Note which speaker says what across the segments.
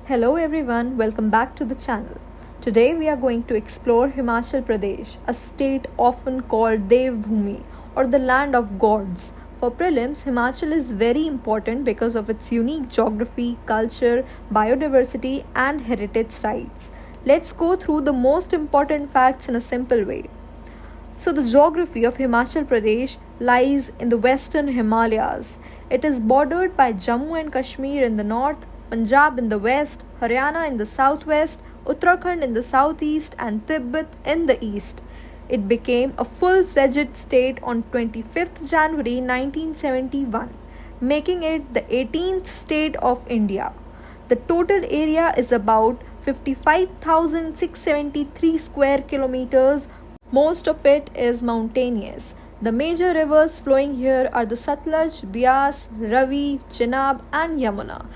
Speaker 1: Hello everyone, welcome back to the channel. Today we are going to explore Himachal Pradesh, a state often called Devbhoomi or the land of gods. For prelims, Himachal is very important because of its unique geography, culture, biodiversity and heritage sites. Let's go through the most important facts in a simple way. So, the geography of Himachal Pradesh lies in the western Himalayas. It is bordered by Jammu and Kashmir in the north, Punjab in the west, Haryana in the southwest, Uttarakhand in the southeast, and Tibet in the east. It became a full-fledged state on 25th January 1971, making it the 18th state of India. The total area is about 55,673 square kilometers. Most of it is mountainous. The major rivers flowing here are the Satluj, Beas, Ravi, Chenab, and Yamuna.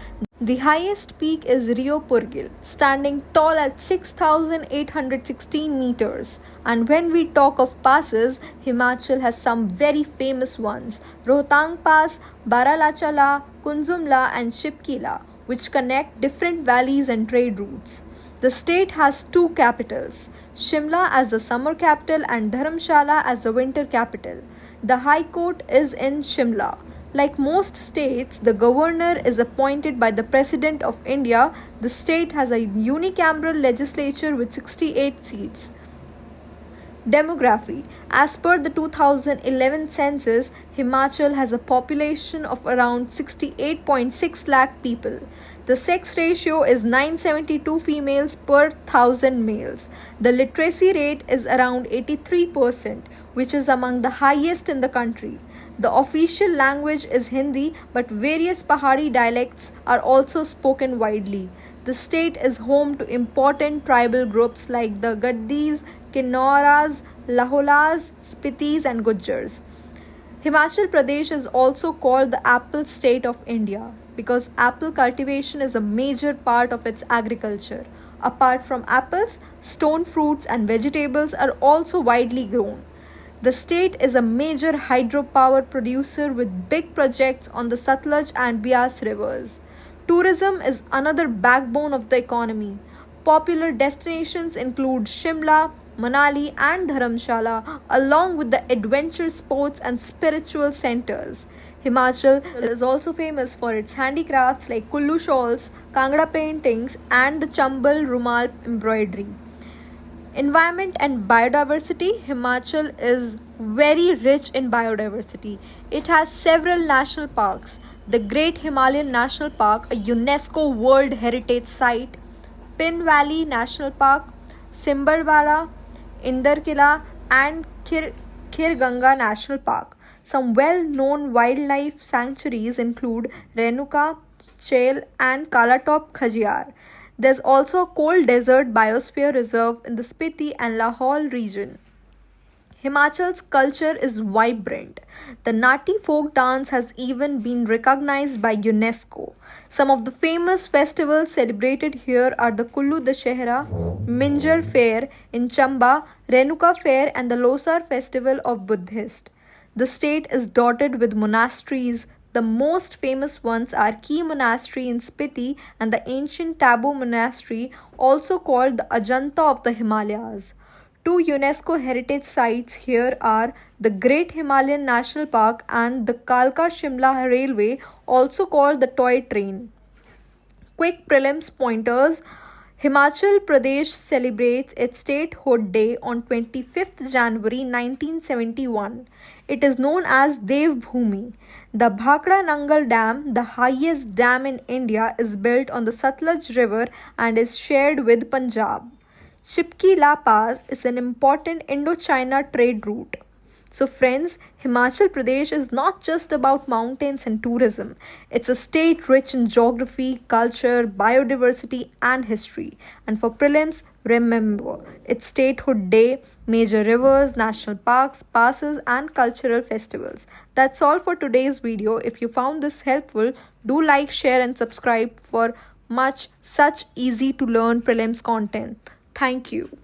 Speaker 1: The highest peak is Rio Purgil, standing tall at 6,816 meters. And when we talk of passes, Himachal has some very famous ones: Rohtang Pass, Baralachala, Kunzumla, and Shipkila, which connect different valleys and trade routes. The state has two capitals, Shimla as the summer capital and Dharamshala as the winter capital. The High Court is in Shimla. Like most states, the governor is appointed by the President of India. The state has a unicameral legislature with 68 seats. Demography. As per the 2011 census, Himachal has a population of around 68.6 lakh people. The sex ratio is 972 females per 1000 males. The literacy rate is around 83%, which is among the highest in the country. The official language is Hindi, but various Pahari dialects are also spoken widely. The state is home to important tribal groups like the Gaddis, Kinnoras, Laholas, Spitis, and Gujjars. Himachal Pradesh is also called the apple state of India because apple cultivation is a major part of its agriculture. Apart from apples, stone fruits and vegetables are also widely grown. The state is a major hydropower producer with big projects on the Satluj and Beas rivers. Tourism is another backbone of the economy. Popular destinations include Shimla, Manali, and Dharamshala, along with the adventure sports and spiritual centers. Himachal is also famous for its handicrafts like Kullu shawls, Kangra paintings, and the Chambal Rumal embroidery. Environment and biodiversity. Himachal is very rich in biodiversity. It has several national parks. The Great Himalayan National Park, a UNESCO World Heritage Site, Pin Valley National Park, Simbarwara, Indarkila, and Khirganga National Park. Some well-known wildlife sanctuaries include Renuka, Chail, and Kalatop Khajiar. There's also a cold desert biosphere reserve in the Spiti and Lahaul region. Himachal's culture is vibrant. The Nati folk dance has even been recognized by UNESCO. Some of the famous festivals celebrated here are the Kullu Dashehra, Minjar Fair in Chamba, Renuka Fair, and the Losar Festival of Buddhist. The state is dotted with monasteries. The most famous ones are Key Monastery in Spiti and the ancient Tabo Monastery, also called the Ajanta of the Himalayas. Two UNESCO heritage sites here are the Great Himalayan National Park and the Kalka Shimla Railway, also called the Toy Train. Quick prelims pointers. Himachal Pradesh celebrates its statehood day on 25th January 1971. It is known as Devbhoomi. The Bhakra Nangal Dam, the highest dam in India, is built on the Satluj River and is shared with Punjab. Shipkila Pass is an important Indo-China trade route. So friends, Himachal Pradesh is not just about mountains and tourism. It's a state rich in geography, culture, biodiversity, and history. And for prelims, remember, it's statehood day, major rivers, national parks, passes, and cultural festivals. That's all for today's video. If you found this helpful, do like, share, and subscribe for such easy to learn prelims content. Thank you.